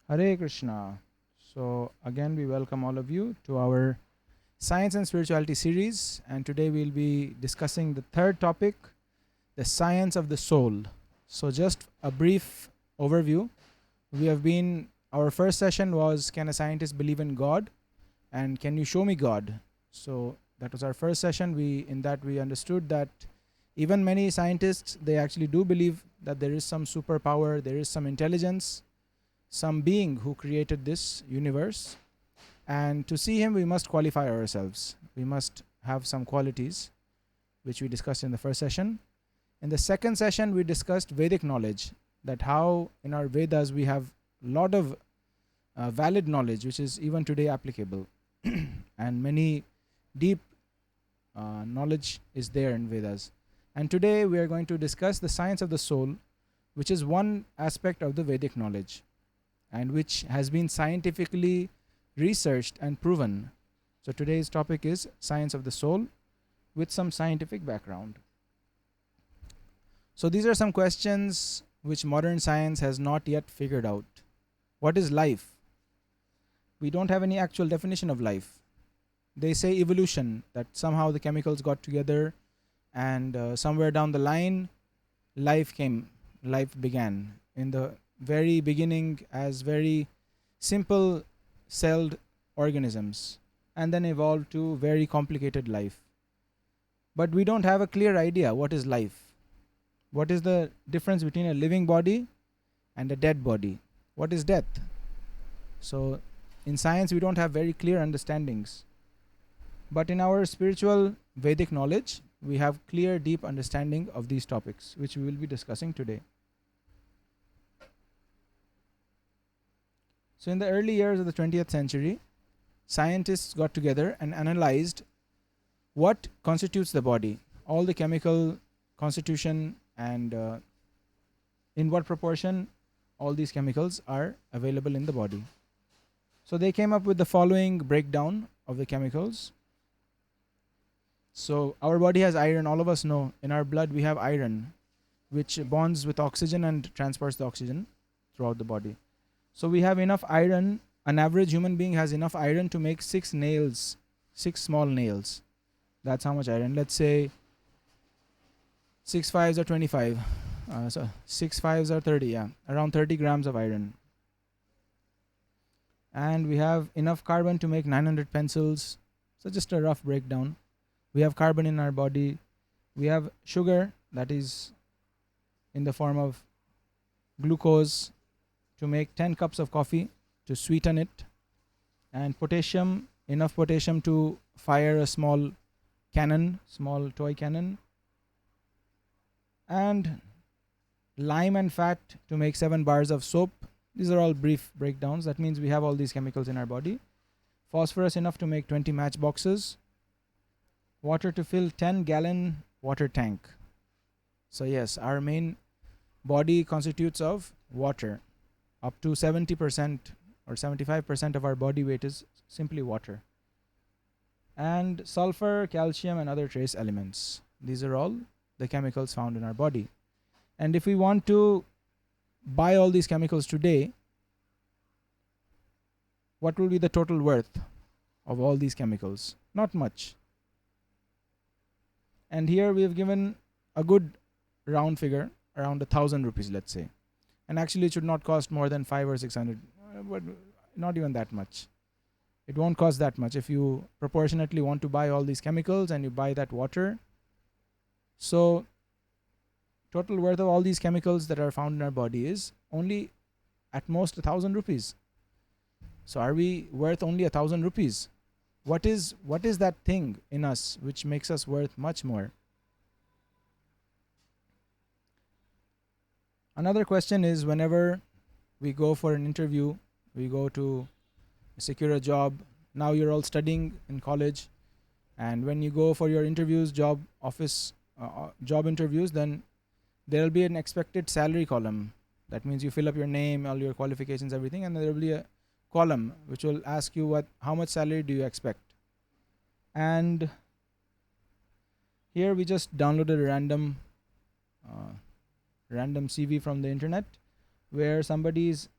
Hare Krishna. So, again, we welcome all of you to our Science and Spirituality series. And today we'll be discussing the third topic, the science of the soul. So, just a brief overview. Our first session was, can a scientist believe in God? And can you show me God? So, that was our first session. In that we understood that even many scientists, they actually do believe that there is some superpower, there is some intelligence, some being who created this universe, and to see him we must qualify ourselves. We must have some qualities which we discussed in the first session. In the second session we discussed Vedic knowledge, that how in our Vedas we have a lot of valid knowledge which is even today applicable and many deep knowledge is there in Vedas. And today we are going to discuss the science of the soul, which is one aspect of the Vedic knowledge and which has been scientifically researched and proven. So today's topic is science of the soul with some scientific background. So these are some questions which modern science has not yet figured out. What is life? We don't have any actual definition of life. They say evolution, that somehow the chemicals got together and somewhere down the line life began. In the very beginning as very simple celled organisms and then evolved to very complicated life. But we don't have a clear idea what is life. What is the difference between a living body and a dead body? What is death? So in science we don't have very clear understandings. But in our spiritual Vedic knowledge, we have clear, deep understanding of these topics, which we will be discussing today. So in the early years of the 20th century, scientists got together and analyzed what constitutes the body, all the chemical constitution, and in what proportion all these chemicals are available in the body. So they came up with the following breakdown of the chemicals. So our body has iron. All of us know in our blood we have iron, which bonds with oxygen and transports the oxygen throughout the body. So we have enough iron. An average human being has enough iron to make 6 nails, 6 small nails. That's how much iron. Let's say 6 5s are 25. So 6 5s are 30. Yeah, around 30 grams of iron. And we have enough carbon to make 900 pencils. So just a rough breakdown. We have carbon in our body. We have sugar, that is in the form of glucose, to make 10 cups of coffee to sweeten it, and potassium, enough potassium to fire a small cannon, small toy cannon, and lime and fat to make 7 bars of soap. These are all brief breakdowns. That means we have all these chemicals in our body. Phosphorus enough to make 20 matchboxes. Water to fill 10-gallon water tank. So yes, our main body constitutes of water. Up to 70% or 75% of our body weight is simply water. And sulfur, calcium, and other trace elements. These are all the chemicals found in our body. And if we want to buy all these chemicals today, what will be the total worth of all these chemicals? Not much. And here we have given a good round figure, around 1,000 rupees, let's say. And actually it should not cost more than 500 or 600, but not even that much. It won't cost that much if you proportionately want to buy all these chemicals and you buy that water. So total worth of all these chemicals that are found in our body is only at most 1,000 rupees. So are we worth only 1,000 rupees? What is that thing in us which makes us worth much more? Another question is, whenever we go for an interview, we go to secure a job. Now you're all studying in college, and when you go for your interviews, job interviews, then there will be an expected salary column. That means you fill up your name, all your qualifications, everything, and there will be a column which will ask you how much salary do you expect. And here we just downloaded a random CV from the internet, where somebody is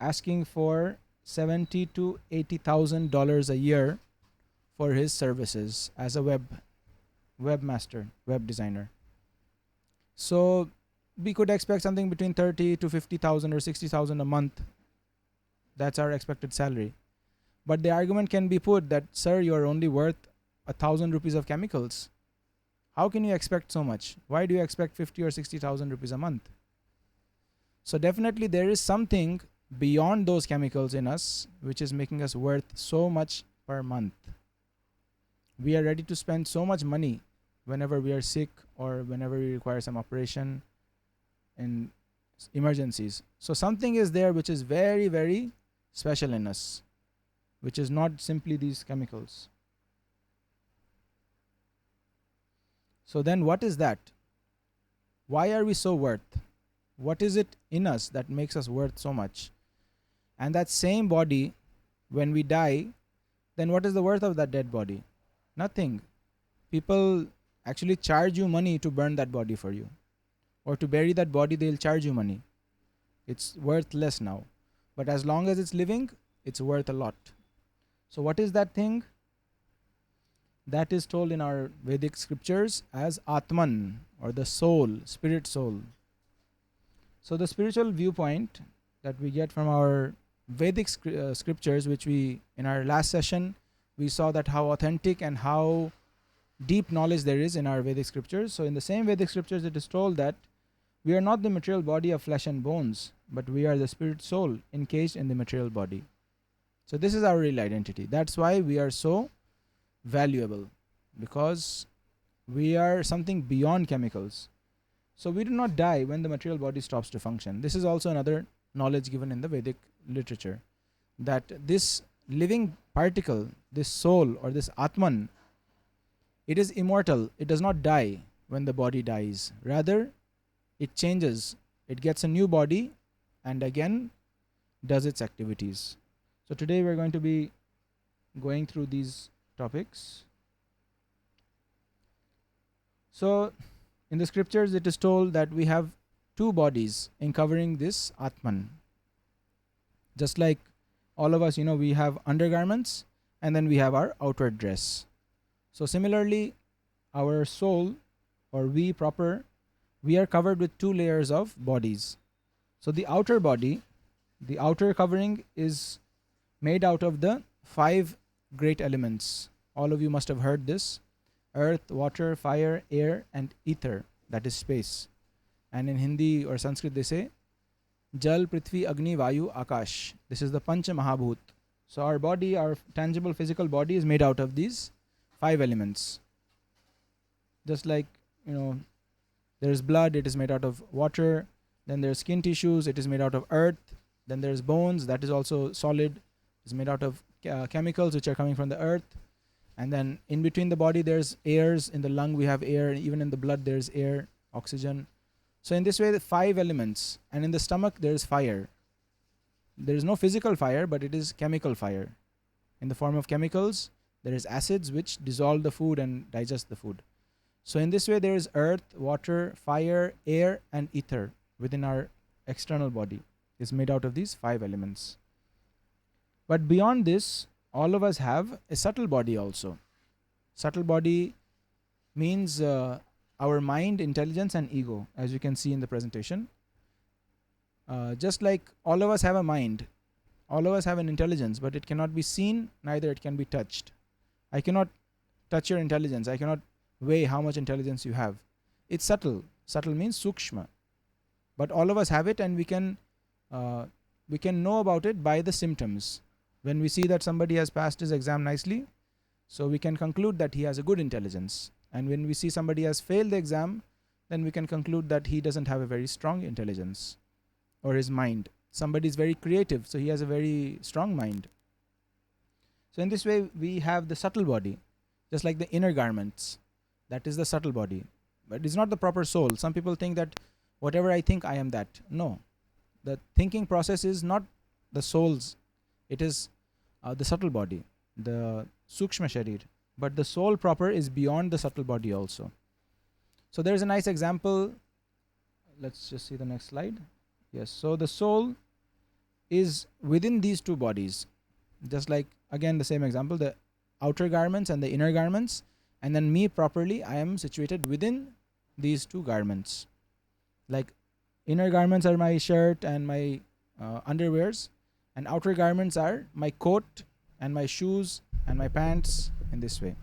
asking for $70,000 to $80,000 a year for his services as a webmaster, web designer. So we could expect something between 30 to 50,000 or 60,000 a month. That's our expected salary. But the argument can be put that, sir, you are only worth 1,000 rupees of chemicals. How can you expect so much? Why do you expect 50 or 60,000 rupees a month? So definitely there is something beyond those chemicals in us which is making us worth so much per month. We are ready to spend so much money whenever we are sick or whenever we require some operation in emergencies. So something is there which is very, very special in us, which is not simply these chemicals. So then what is that? Why are we so worth? What is it in us that makes us worth so much? And that same body, when we die, then what is the worth of that dead body? Nothing. People actually charge you money to burn that body for you. Or to bury that body, they'll charge you money. It's worth less now. But as long as it's living, it's worth a lot. So what is that thing? That is told in our Vedic scriptures as Atman, or the soul, spirit soul. So the spiritual viewpoint that we get from our Vedic scriptures, which we, in our last session, we saw that how authentic and how deep knowledge there is in our Vedic scriptures. So in the same Vedic scriptures, it is told that we are not the material body of flesh and bones, but we are the spirit soul encased in the material body. So this is our real identity. That's why we are so valuable, because we are something beyond chemicals. So we do not die when the material body stops to function. This is also another knowledge given in the Vedic literature, that this living particle, this soul or this Atman, it is immortal. It does not die when the body dies. Rather, it changes. It gets a new body and again does its activities. So today we're going to be going through these topics. So in the scriptures it is told that we have two bodies covering this Atman. Just like all of us, we have undergarments and then we have our outward dress. So similarly, our soul, or we proper, we are covered with two layers of bodies. So the outer body, the outer covering, is made out of the 5 great elements. All of you must have heard this: earth, water, fire, air, and ether, that is space. And in Hindi or Sanskrit they say Jal, Prithvi, Agni, Vayu, Akash. This is the Pancha Mahabhut. So our body, our tangible physical body, is made out of these 5 elements. Just like, there is blood, it is made out of water. Then there's skin tissues, it is made out of earth. Then there's bones, that is also solid. It's made out of chemicals which are coming from the earth. And then in between the body there's airs. In the lung we have air. Even in the blood there's air, oxygen. So in this way, the 5 elements. And in the stomach there is fire. There is no physical fire, but it is chemical fire. In the form of chemicals, there is acids which dissolve the food and digest the food. So in this way, there is earth, water, fire, air, and ether within our external body. Is made out of these 5 elements. But beyond this, all of us have a subtle body also. Subtle body means our mind, intelligence, and ego, as you can see in the presentation. Just like all of us have a mind, all of us have an intelligence, but it cannot be seen, neither it can be touched. I cannot touch your intelligence. I cannot weigh how much intelligence you have. It's subtle. Subtle means sukshma. But all of us have it, and we can know about it by the symptoms. When we see that somebody has passed his exam nicely, so we can conclude that he has a good intelligence. And when we see somebody has failed the exam, then we can conclude that he doesn't have a very strong intelligence or his mind. Somebody is very creative, so he has a very strong mind. So in this way, we have the subtle body, just like the inner garments. That is the subtle body. But it's not the proper soul. Some people think that whatever I think, I am that. No. The thinking process is not the soul's. It is the subtle body, the sukshma sharir. But the soul proper is beyond the subtle body also. So there is a nice example. Let's just see the next slide. Yes, so the soul is within these two bodies. Just like, again, the same example, the outer garments and the inner garments, and then me properly, I am situated within these two garments. Like, inner garments are my shirt and my underwears, and outer garments are my coat and my shoes and my pants, in this way.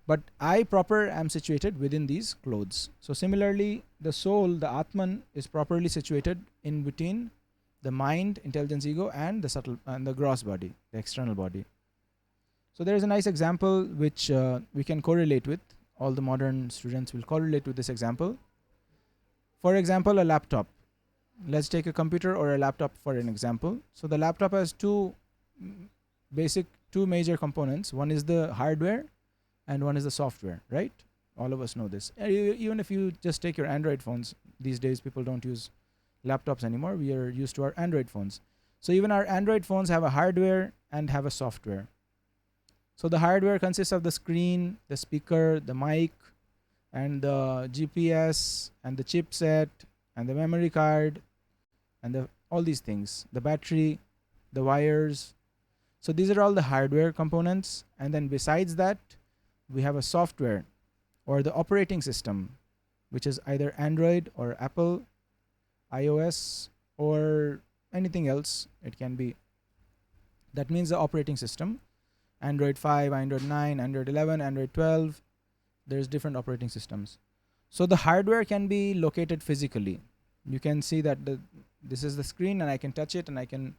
But I proper am situated within these clothes. So similarly, the soul, the Atman, is properly situated in between the mind, intelligence, ego, and the subtle and the gross body, the external body. So there is a nice example which we can correlate with. All the modern students will correlate with this example. For example, a laptop. Let's take a computer or a laptop for an example. So the laptop has two major components. One is the hardware and one is the software, right? All of us know this. Even if you just take your Android phones, these days people don't use laptops anymore. We are used to our Android phones. So even our Android phones have a hardware and have a software. So the hardware consists of the screen, the speaker, the mic, and the GPS, and the chipset, and the memory card, and all these things, the battery, the wires. So these are all the hardware components. And then besides that, we have a software, or the operating system, which is either Android or Apple, iOS, or anything else. It can be. That means the operating system. Android 5, Android 9, Android 11, Android 12. There's different operating systems. So the hardware can be located physically. You can see that this is the screen and I can touch it and I can,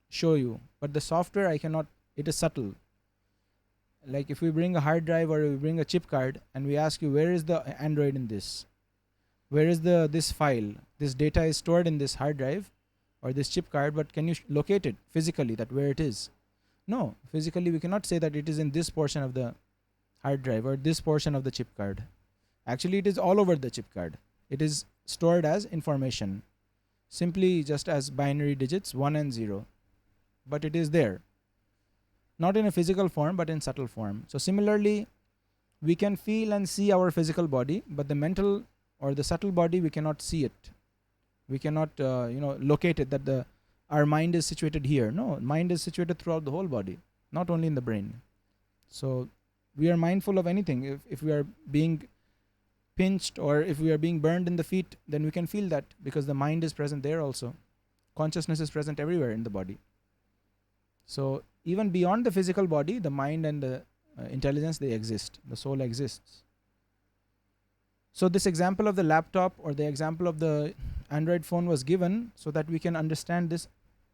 show you. But the software I cannot. It is subtle. Like if we bring a hard drive or we bring a chip card and we ask you, where is the Android in this? Where is this file? This data is stored in this hard drive or this chip card, but can you locate it physically, that where it is? No, physically we cannot say that it is in this portion of the hard drive or this portion of the chip card. Actually, it is all over the chip card. It is stored as information, simply just as binary digits 1 and 0. But it is there. Not in a physical form, but in subtle form. So similarly, we can feel and see our physical body, but the mental or the subtle body, we cannot see it. We cannot, locate it, that our mind is situated here. No, mind is situated throughout the whole body, not only in the brain. So we are mindful of anything. If we are being pinched or if we are being burned in the feet, then we can feel that because the mind is present there also. Consciousness is present everywhere in the body. So even beyond the physical body, the mind and the intelligence, they exist. The soul exists. So this example of the laptop or the example of the Android phone was given so that we can understand this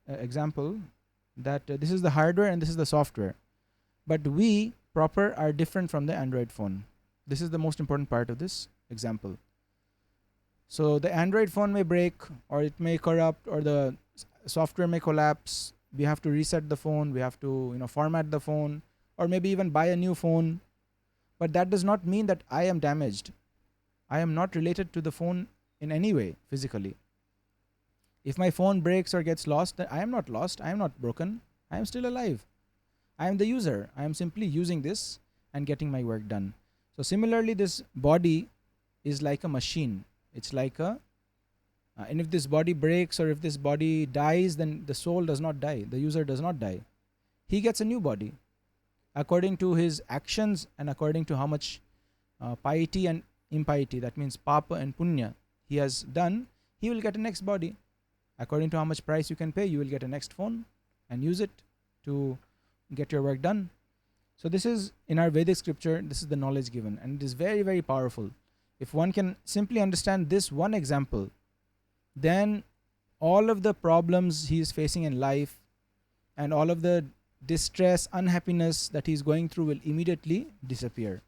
example, that this is the hardware and this is the software. But we proper are different from the Android phone. This is the most important part of this example. So the Android phone may break or it may corrupt or the software may collapse. We have to reset the phone. We have to format the phone or maybe even buy a new phone. But that does not mean that I am damaged. I am not related to the phone in any way physically. If my phone breaks or gets lost, then I am not lost. I am not broken. I am still alive. I am the user. I am simply using this and getting my work done. So similarly, this body is like a machine. It's like and if this body breaks or if this body dies, then the soul does not die. The user does not die. He gets a new body according to his actions and according to how much piety and impiety, that means papa and punya, he has done. He will get a next body. According to how much price you can pay, you will get a next phone and use it to get your work done. So this is in our Vedic scripture. This is the knowledge given, and it is very, very powerful. If one can simply understand this one example, then all of the problems he is facing in life and all of the distress, unhappiness that he is going through will immediately disappear.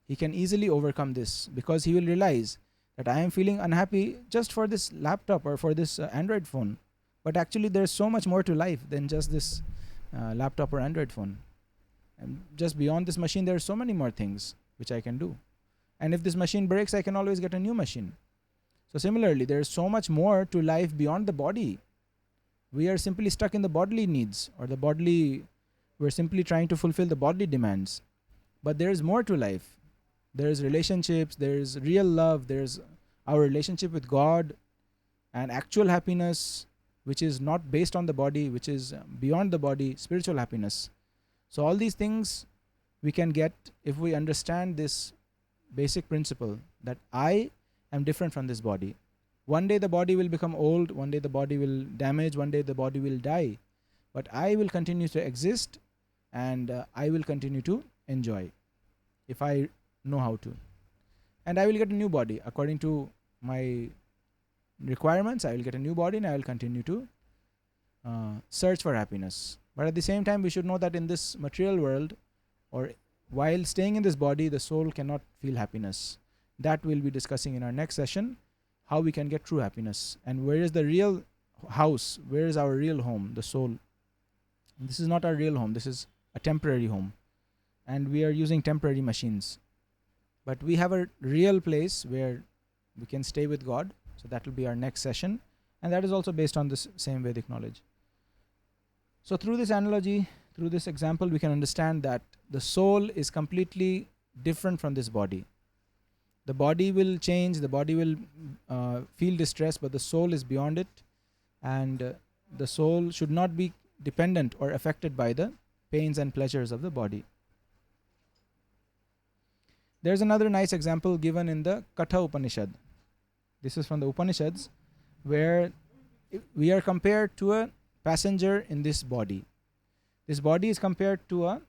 He can easily overcome this because he will realize that I am feeling unhappy just for this laptop or for this Android phone. But actually there's so much more to life than just this laptop or Android phone. And just beyond this machine, there are so many more things which I can do. And if this machine breaks, I can always get a new machine. So similarly, there is so much more to life beyond the body. We are simply stuck in the bodily needs or the bodily, we're simply trying to fulfill the bodily demands. But there is more to life. There is relationships, there is real love, there is our relationship with God and actual happiness, which is not based on the body, which is beyond the body, spiritual happiness. So all these things we can get if we understand this basic principle that I am different from this body. One day the body will become old, one day the body will damage, one day the body will die, but I will continue to exist, and I will continue to enjoy if I know how to. And I will get a new body according to my requirements. I will get a new body, and I will continue to search for happiness. But at the same time, we should know that in this material world, or while staying in this body, the soul cannot feel happiness. That we'll be discussing in our next session, how we can get true happiness, and where is the real house, where is our real home, the soul. This is not our real home, this is a temporary home, and we are using temporary machines. But we have a real place where we can stay with God. So that will be our next session, and that is also based on this same Vedic knowledge. So through this analogy, through this example, we can understand that the soul is completely different from this body. The body will change, the body will feel distress, but the soul is beyond it, and the soul should not be dependent or affected by the pains and pleasures of the body. There's another nice example given in the Katha Upanishad. This is from the Upanishads, where we are compared to a passenger in this body. This body is compared to a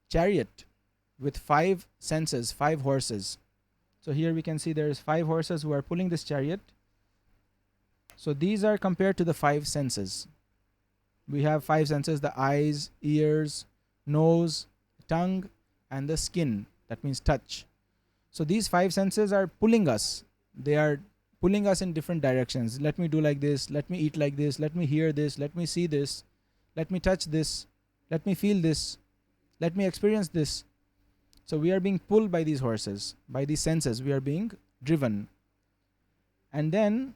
chariot with 5 senses, 5 horses. So here we can see there is 5 horses who are pulling this chariot. So these are compared to the 5 senses. We have 5 senses: the eyes, ears, nose, tongue, and the skin. That means touch. So these 5 senses are pulling us. They are pulling us in different directions. Let me do like this, let me eat like this, let me hear this, let me see this, let me touch this, let me feel this, let me experience this. So we are being pulled by these horses, by these senses, we are being driven. And then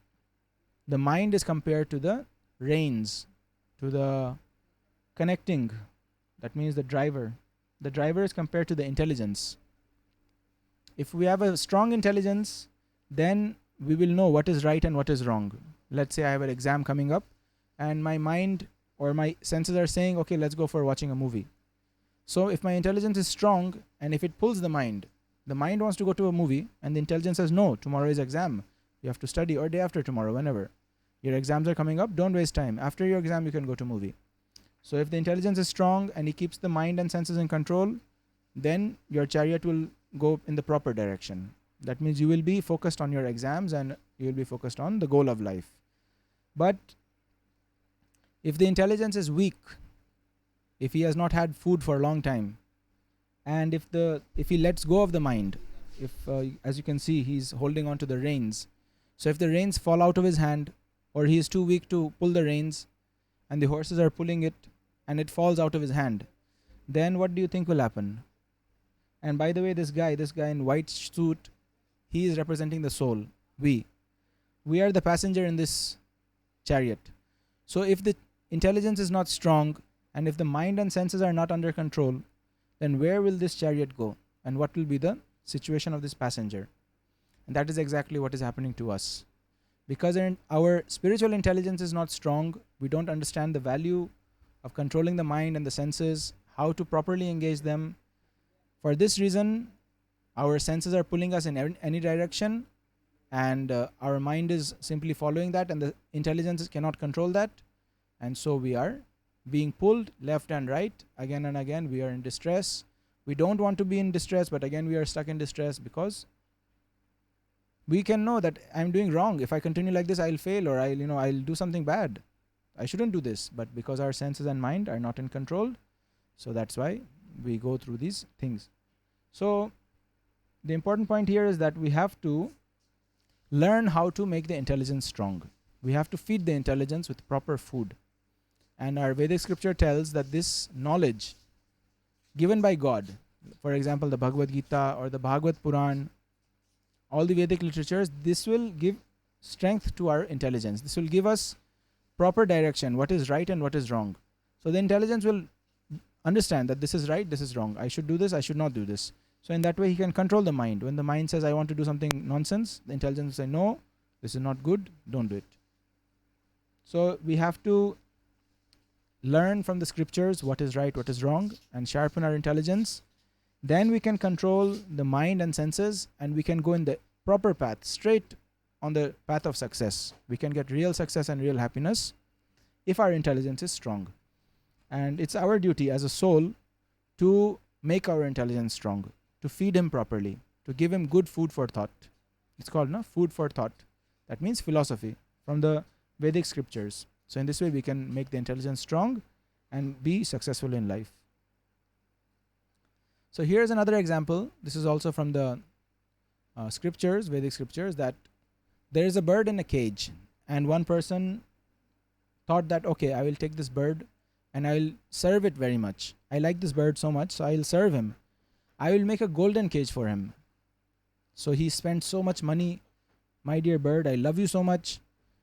the mind is compared to the reins, to the connecting. That means the driver. The driver is compared to the intelligence. If we have a strong intelligence, then we will know what is right and what is wrong. Let's say I have an exam coming up, and my mind or my senses are saying, okay, let's go for watching a movie. So if my intelligence is strong, and if it pulls the mind wants to go to a movie, and the intelligence says, no, tomorrow is exam, you have to study, or day after tomorrow, whenever. Your exams are coming up, don't waste time. After your exam, you can go to movie. So if the intelligence is strong and it keeps the mind and senses in control, then your chariot will go in the proper direction. That means you will be focused on your exams, and you will be focused on the goal of life. But if the intelligence is weak, if he has not had food for a long time, and if he lets go of the mind, if as you can see, he's holding on to the reins. So if the reins fall out of his hand, or he is too weak to pull the reins, and the horses are pulling it, and it falls out of his hand, then what do you think will happen? And by the way, this guy in white suit, he is representing the soul. We are the passenger in this chariot. So if the intelligence is not strong, and if the mind and senses are not under control, then where will this chariot go? And what will be the situation of this passenger? And that is exactly what is happening to us. Because our spiritual intelligence is not strong, we don't understand the value of controlling the mind and the senses, how to properly engage them. For this reason, our senses are pulling us in any direction, and our mind is simply following that, and the intelligence cannot control that. And so we are being pulled left and right again and again. We are in distress. We don't want to be in distress, but again we are stuck in distress, because we can know that I'm doing wrong. If I continue like this, I'll fail, or I'll do something bad. I shouldn't do this. But because our senses and mind are not in control, so that's why we go through these things. So the important point here is that we have to learn how to make the intelligence strong. We have to feed the intelligence with proper food. And our Vedic scripture tells that this knowledge given by God, for example, the Bhagavad Gita or the Bhagavad Puran, all the Vedic literatures, this will give strength to our intelligence. This will give us proper direction, what is right and what is wrong. So the intelligence will understand that this is right, this is wrong. I should do this, I should not do this. So in that way, he can control the mind. When the mind says, I want to do something nonsense, the intelligence will say, no, this is not good, don't do it. So we have to learn from the scriptures what is right, what is wrong, and sharpen our intelligence. Then we can control the mind and senses, and we can go in the proper path, straight on the path of success. We can get real success and real happiness if our intelligence is strong. And it's our duty as a soul to make our intelligence strong, to feed him properly, to give him good food for thought. It's called food for thought. That means philosophy from the Vedic scriptures. So in this way we can make the intelligence strong and be successful in life. So here's another example. This is also from the scriptures, Vedic scriptures, that there is a bird in a cage, and one person thought that, okay, I will take this bird and I will serve it very much. I like this bird so much, so I will serve him. I will make a golden cage for him. So he spent so much money. My dear bird, I love you so much,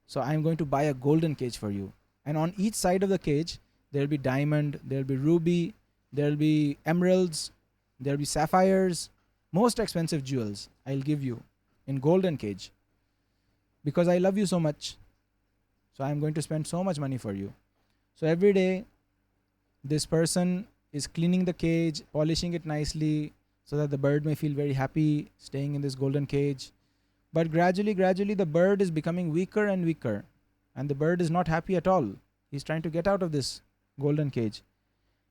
so I am going to buy a golden cage for you. And on each side of the cage, there will be diamond, there will be ruby, there will be emeralds, there will be sapphires, most expensive jewels I'll give you in golden cage. Because I love you so much, so I'm going to spend so much money for you. So every day, this person is cleaning the cage, polishing it nicely, so that the bird may feel very happy staying in this golden cage. But gradually, the bird is becoming weaker and weaker, and the bird is not happy at all. He's trying to get out of this golden cage.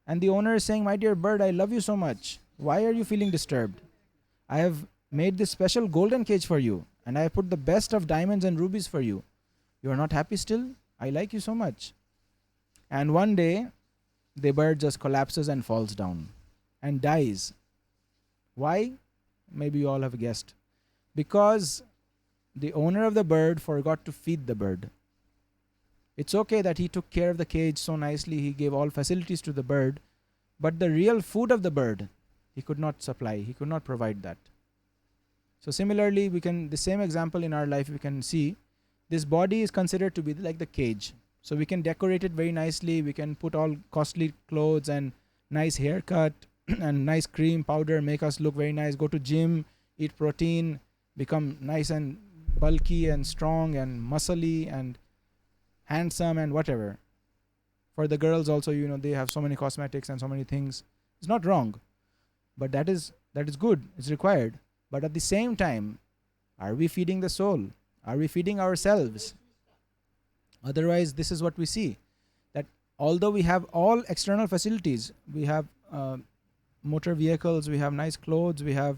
And the owner is saying, my dear bird, I love you so much. Why are you feeling disturbed? I have made this special golden cage for you, and I have put the best of diamonds and rubies for you. You are not happy still? I like you so much. And one day, the bird just collapses and falls down and dies. Why? Maybe you all have guessed. Because the owner of the bird forgot to feed the bird. It's okay that he took care of the cage so nicely, he gave all facilities to the bird, but the real food of the bird, he could not supply, he could not provide that. So similarly, the same example in our life, we can see this body is considered to be like the cage. So we can decorate it very nicely, we can put all costly clothes and nice haircut and nice cream, powder, make us look very nice, go to gym, eat protein, become nice and bulky and strong and muscly and handsome and whatever. For the girls also, they have so many cosmetics and so many things. It's not wrong, but that is good, it's required. But at the same time, are we feeding the soul? Are we feeding ourselves? Otherwise, this is what we see, that although we have all external facilities, we have motor vehicles, we have nice clothes, we have,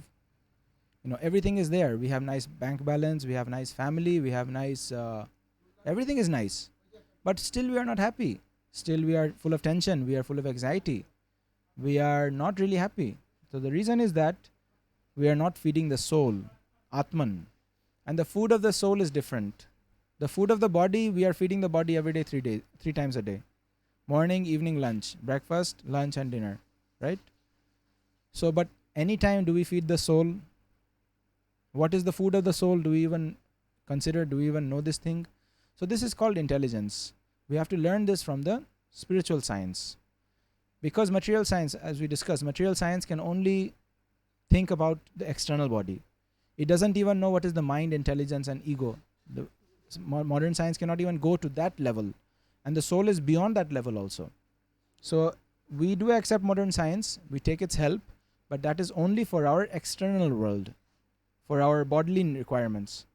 everything is there. We have nice bank balance, we have nice family, we have nice, everything is nice. But still we are not happy. Still we are full of tension, we are full of anxiety. We are not really happy. So the reason is that we are not feeding the soul, Atman. And the food of the soul is different. The food of the body, we are feeding the body every day, 3 times a day. Morning, evening, lunch, breakfast, lunch and dinner, right? So, but any time do we feed the soul? What is the food of the soul? Do we even consider, do we even know this thing? So this is called intelligence. We have to learn this from the spiritual science. Because material science, as we discussed, material science can only think about the external body. It doesn't even know what is the mind, intelligence and ego. The modern science cannot even go to that level. And the soul is beyond that level also. So we do accept modern science, we take its help, but that is only for our external world, for our bodily requirements.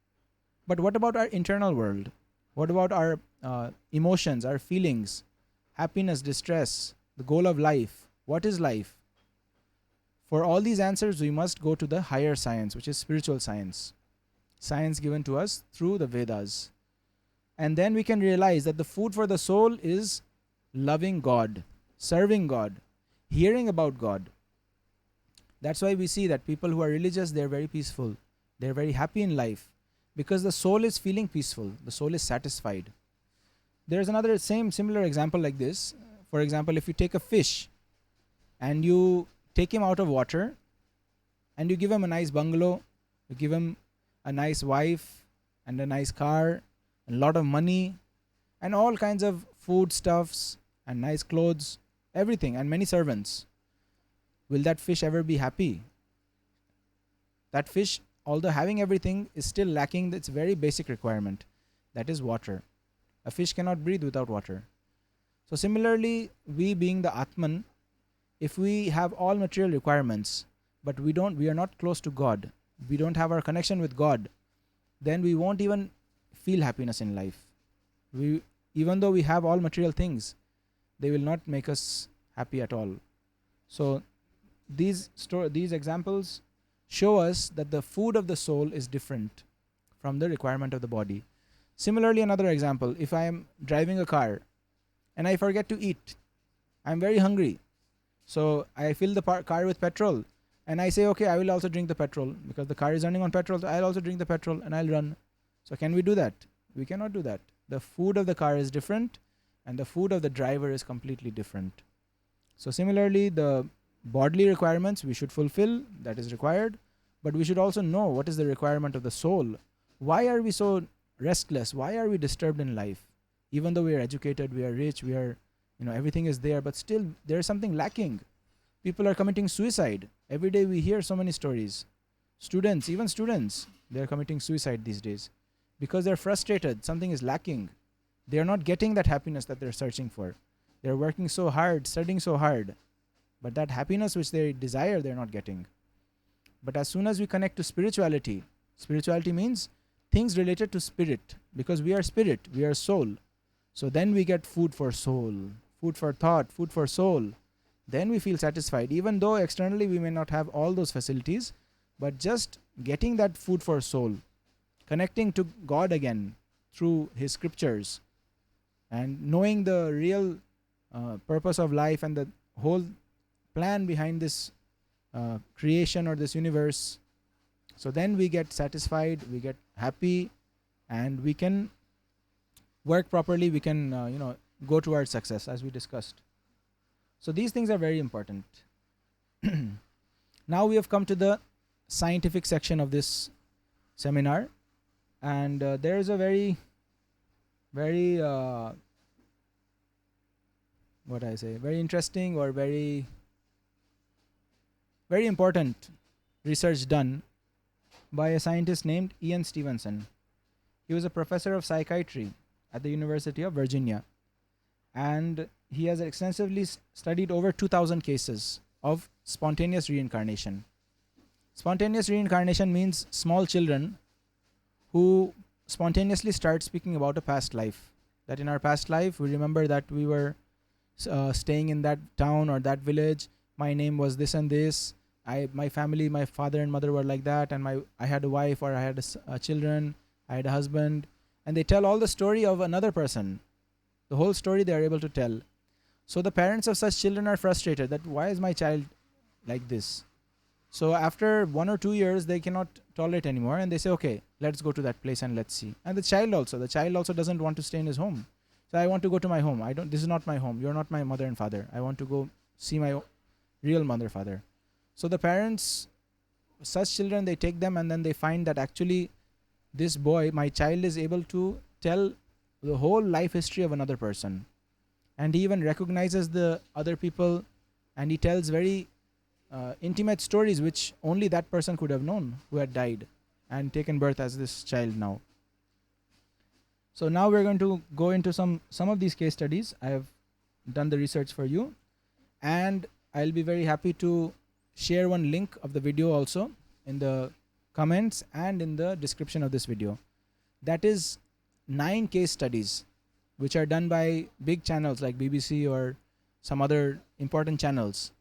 But what about our internal world? What about our emotions, our feelings, happiness, distress, the goal of life? What is life? For all these answers, we must go to the higher science, which is spiritual science. Science given to us through the Vedas. And then we can realize that the food for the soul is loving God, serving God, hearing about God. That's why we see that people who are religious, they're very peaceful. They're very happy in life because the soul is feeling peaceful. The soul is satisfied. There's another similar example like this. For example, if you take a fish and you take him out of water and you give him a nice bungalow, you give him a nice wife and a nice car and a lot of money and all kinds of foodstuffs and nice clothes, everything, and many servants. Will that fish ever be happy? That fish, although having everything, is still lacking its very basic requirement, that is water. A fish cannot breathe without water. So similarly, we being the Atman, if we have all material requirements, but we are not close to God, we don't have our connection with God, then we won't even feel happiness in life. Even though we have all material things, they will not make us happy at all. So these examples show us that the food of the soul is different from the requirement of the body. Similarly, another example, if I am driving a car and I forget to eat, I'm very hungry. So I fill the car with petrol and I say, okay, I will also drink the petrol because the car is running on petrol. So I'll also drink the petrol and I'll run. So can we do that? We cannot do that. The food of the car is different and the food of the driver is completely different. So similarly, the bodily requirements we should fulfill, that is required, but we should also know what is the requirement of the soul. Why are we so restless? Why are we disturbed in life? Even though we are educated, we are rich, we are, everything is there, but still there is something lacking. People are committing suicide. Every day we hear so many stories. Even students, they are committing suicide these days because they're frustrated. Something is lacking. They are not getting that happiness that they're searching for. They're working so hard, studying so hard, but that happiness which they desire, they're not getting. But as soon as we connect to spirituality means things related to spirit, because we are spirit, we are soul. So then we get food for soul, food for thought, food for soul. Then we feel satisfied, even though externally we may not have all those facilities, but just getting that food for soul, connecting to God again through His scriptures, and knowing the real purpose of life and the whole plan behind this creation or this universe. So then we get satisfied, we get happy, and we can work properly, we can go towards success, as we discussed. So these things are very important. Now we have come to the scientific section of this seminar, and there is a very very interesting or very important research done by a scientist named Ian Stevenson. He was a professor of psychiatry at the University of Virginia, and he has extensively studied over 2,000 cases of spontaneous reincarnation. Spontaneous reincarnation means small children who spontaneously start speaking about a past life. That in our past life, we remember that we were staying in that town or that village. My name was this and this. My family, my father and mother were like that, and I had a wife, or I had children, I had a husband, and they tell all the story of another person. The whole story they are able to tell. So the parents of such children are frustrated that why is my child like this? So after 1 or 2 years, they cannot tolerate anymore, and they say, okay, let's go to that place and let's see. And the child also doesn't want to stay in his home. So I want to go to my home. This is not my home. You're not my mother and father. I want to go see my real mother, father. So the parents, such children, they take them, and then they find that actually this boy, my child, is able to tell the whole life history of another person. And he even recognizes the other people, and he tells very intimate stories which only that person could have known who had died and taken birth as this child now. So now we're going to go into some of these case studies. I have done the research for you, and I'll be very happy to share one link of the video also in the comments and in the description of this video. That is 9 case studies which are done by big channels like BBC or some other important channels.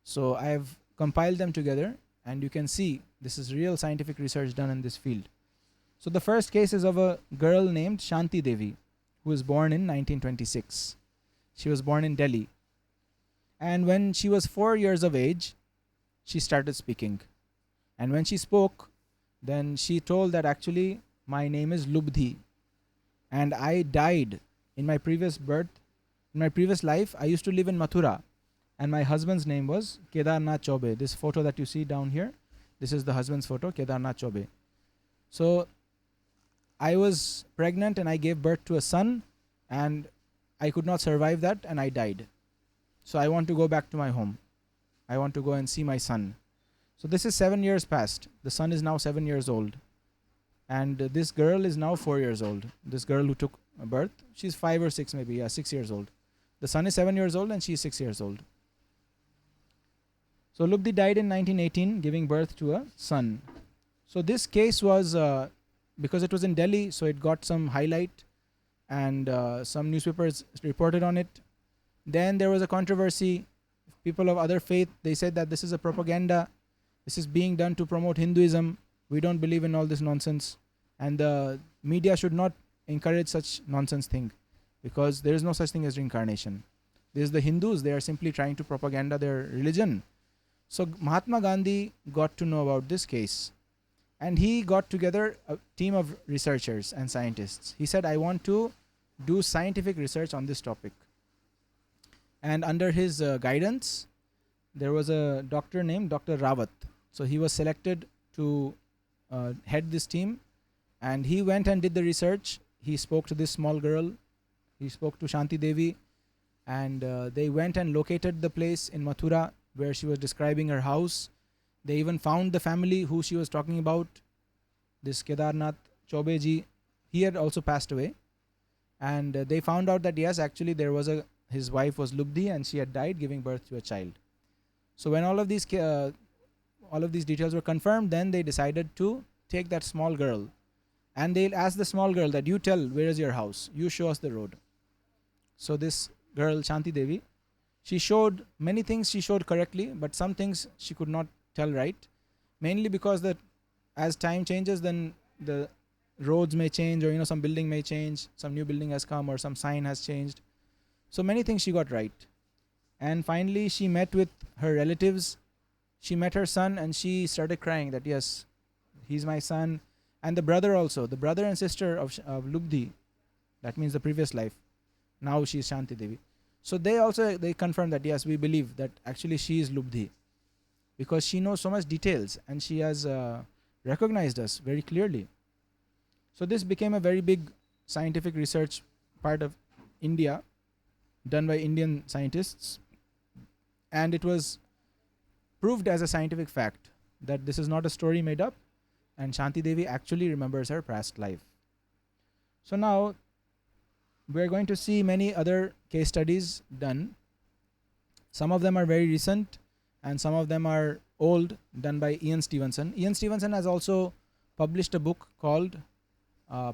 So I have compiled them together, and you can see this is real scientific research done in this field. So the first case is of a girl named Shanti Devi, who was born in 1926. She was born in Delhi. And when she was 4 years of age, she started speaking. And when she spoke, then she told that actually my name is Lubdhi, and I died in my previous birth. In my previous life, I used to live in Mathura, and my husband's name was Kedarnath Chaube. This photo that you see down here, this is the husband's photo, Kedarnath Chaube. So I was pregnant and I gave birth to a son, and I could not survive that, and I died. So I want to go back to my home. I want to go and see my son. So this is 7 years past. The son is now 7 years old. And this girl is now 4 years old. This girl who took birth. She's 5 or 6 maybe, yeah, 6 years old. The son is 7 years old and she's 6 years old. So Lubdi died in 1918, giving birth to a son. So this case was, because it was in Delhi, so it got some highlight, and some newspapers reported on it. Then there was a controversy. People of other faith, they said that this is a propaganda. This is being done to promote Hinduism. We don't believe in all this nonsense. And the media should not encourage such nonsense thing, because there is no such thing as reincarnation. There's the Hindus, they are simply trying to propaganda their religion. So Mahatma Gandhi got to know about this case, and he got together a team of researchers and scientists. He said, I want to do scientific research on this topic. And under his guidance, there was a doctor named Dr. Rawat. So he was selected to head this team, and he went and did the research. He spoke to this small girl. He spoke to Shanti Devi, and they went and located the place in Mathura where she was describing her house. They even found the family who she was talking about, this Kedarnath Chaubeji. He had also passed away, and they found out that yes, actually there was his wife was Lubdi, and she had died giving birth to a child. So when all of these details were confirmed, then they decided to take that small girl, and they'll ask the small girl that, you tell, where is your house? You show us the road. So this girl, Shanti Devi, she showed many things, she showed correctly, but some things she could not tell right, mainly because that as time changes, then the roads may change, or some building may change, some new building has come, or some sign has changed. So many things she got right. And finally she met with her relatives. She met her son, and she started crying that yes, he's my son. And the brother also, the brother and sister of Lubdi, that means the previous life, now she is Shanti Devi. So they confirmed that yes, we believe that actually she is Lubdi, because she knows so much details, and she has recognized us very clearly. So this became a very big scientific research part of India, done by Indian scientists, and it was proved as a scientific fact that this is not a story made up, and Shanti Devi actually remembers her past life. So now we are going to see many other case studies done. Some of them are very recent, and some of them are old, done by Ian Stevenson. Ian Stevenson has also published a book called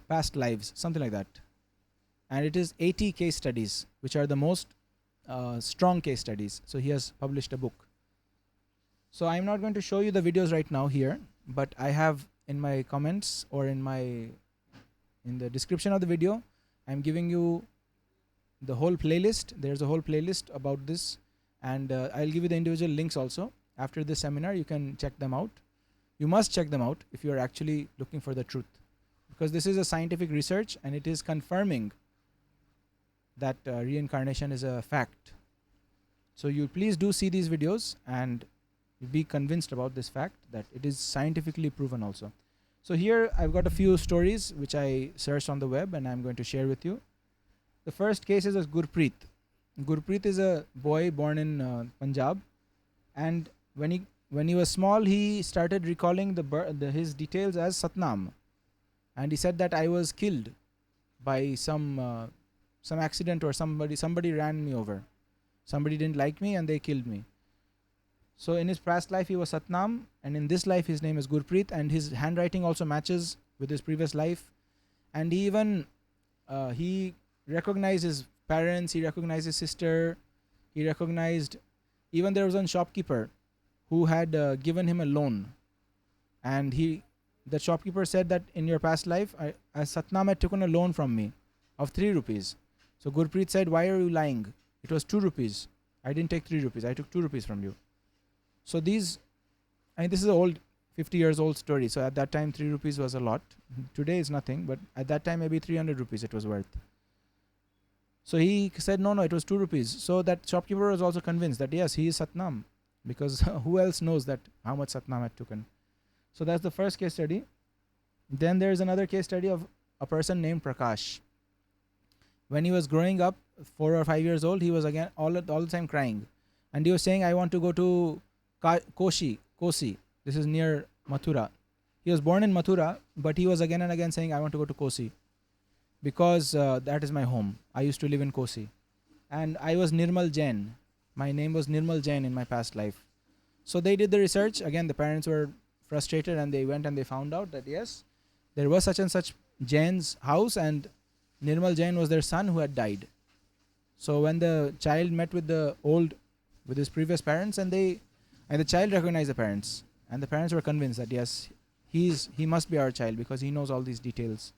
Past Lives, something like that. And it is 80 case studies, which are the most strong case studies. So he has published a book. So I'm not going to show you the videos right now here, but I have in my comments, or in the description of the video, I'm giving you the whole playlist. There's a whole playlist about this, and I'll give you the individual links also. After this seminar, you can check them out. You must check them out if you are actually looking for the truth, because this is a scientific research, and it is confirming that reincarnation is a fact. So you please do see these videos and be convinced about this fact, that it is scientifically proven also. So here I've got a few stories which I searched on the web, and I'm going to share with you. The first case is of Gurpreet. Gurpreet is a boy born in Punjab, and when he was small, he started recalling his details as Satnam, and he said that I was killed by some accident, or somebody ran me over. Somebody didn't like me and they killed me. So in his past life he was Satnam, and in this life his name is Gurpreet, and his handwriting also matches with his previous life. And he even he recognized his parents, he recognized his sister, he recognized, even there was one shopkeeper who had given him a loan, and the shopkeeper said that in your past life, as Satnam had taken a loan from me of 3 rupees. So Gurpreet said, why are you lying? It was 2 rupees. I didn't take 3 rupees. I took 2 rupees from you. So this is an old, 50 years old story. So at that time, 3 rupees was a lot. Today is nothing, but at that time, maybe 300 rupees it was worth. So he said, no, it was 2 rupees. So that shopkeeper was also convinced that yes, he is Satnam, because who else knows that how much Satnam had taken. So that's the first case study. Then there is another case study of a person named Prakash. When he was growing up, 4 or 5 years old, he was again all the time crying, and he was saying, I want to go to Kosi. This is near Mathura. He was born in Mathura, but he was again and again saying, I want to go to Kosi. because that is my home. I used to live in Kosi, and I was Nirmal Jain. My name was Nirmal Jain in my past life. So they did the research. Again, the parents were frustrated, and they went and they found out that yes, there was such and such Jain's house, and Nirmal Jain was their son who had died. So when the child met with his previous parents, and the child recognized the parents, and the parents were convinced that yes, he must be our child because he knows all these details.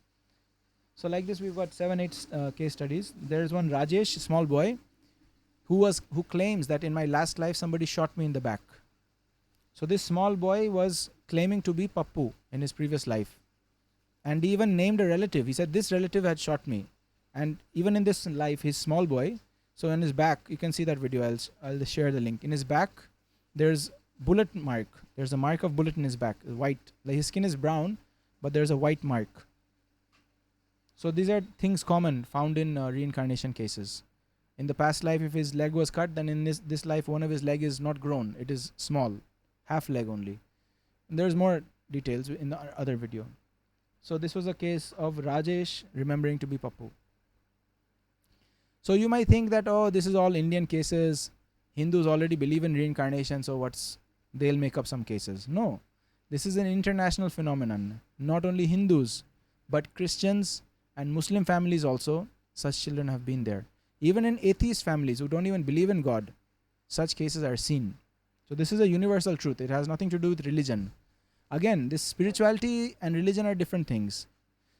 So like this, we've got 7, 8 case studies. There is one Rajesh, small boy, who claims that in my last life somebody shot me in the back. So this small boy was claiming to be Pappu in his previous life, and he even named a relative. He said this relative had shot me, and even in this life, his small boy. So in his back, you can see that video. I'll share the link. In his back, there's bullet mark. There's a mark of bullet in his back, white. Like his skin is brown, but there's a white mark. So these are things common found in reincarnation cases. In the past life, if his leg was cut, then in this life, one of his leg is not grown. It is small, half leg only. And there's more details in the other video. So this was a case of Rajesh remembering to be Pappu. So you might think that, oh, this is all Indian cases. Hindus already believe in reincarnation, so they'll make up some cases. No, this is an international phenomenon. Not only Hindus, but Christians and Muslim families also, such children have been there. Even in atheist families who don't even believe in God, such cases are seen. So this is a universal truth. It has nothing to do with religion. Again, this spirituality and religion are different things.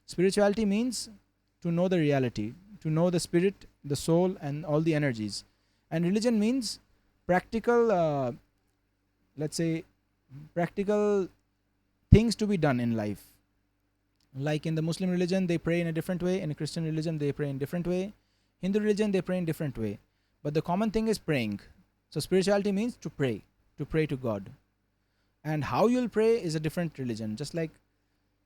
Spirituality means to know the reality, to know the spirit, the soul, and all the energies. And religion means practical, practical things to be done in life. Like in the Muslim religion, they pray in a different way. In a Christian religion, they pray in a different way. Hindu religion, they pray in a different way. But the common thing is praying. So spirituality means to pray to God. And how you'll pray is a different religion. Just like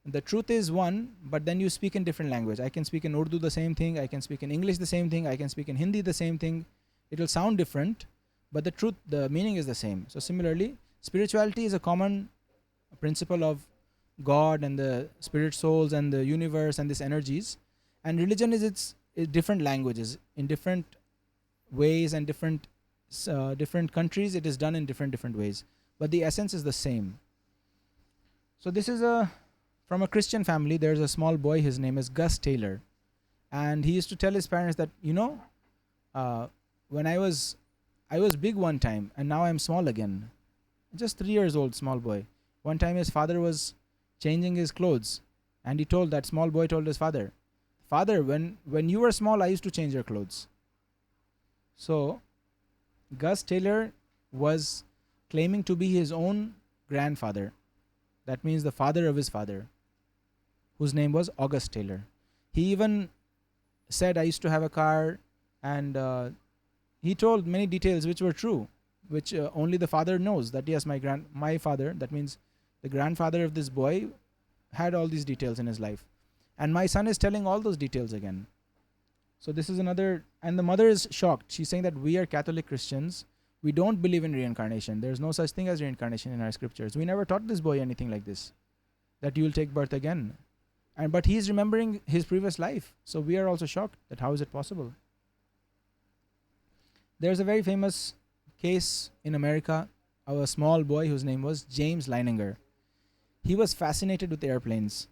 the truth is one, but then you speak in different language. I can speak in Urdu the same thing. I can speak in English the same thing. I can speak in Hindi the same thing. It will sound different, but the truth, the meaning is the same. So similarly, spirituality is a common principle of God and the spirit souls and the universe and these energies. And religion is its different languages in different ways, and different countries it is done in different ways, but the essence is the same. So this is from a Christian family. There's a small boy, his name is Gus Taylor, and he used to tell his parents that when I was big one time and now I'm small again. Just 3 years old, small boy. One time his father was changing his clothes, and that small boy told his father, "Father, when you were small, I used to change your clothes." So Gus Taylor was claiming to be his own grandfather. That means the father of his father, whose name was August Taylor. He even said, "I used to have a car," and he told many details which were true, which only the father knows. That yes, my father, that means the grandfather of this boy, had all these details in his life, and my son is telling all those details again. So this is another, and the mother is shocked. She's saying that we are Catholic Christians. We don't believe in reincarnation. There's no such thing as reincarnation in our scriptures. We never taught this boy anything like this, that you will take birth again. But he's remembering his previous life. So we are also shocked that how is it possible? There's a very famous case in America of a small boy whose name was James Leininger. He was fascinated with airplanes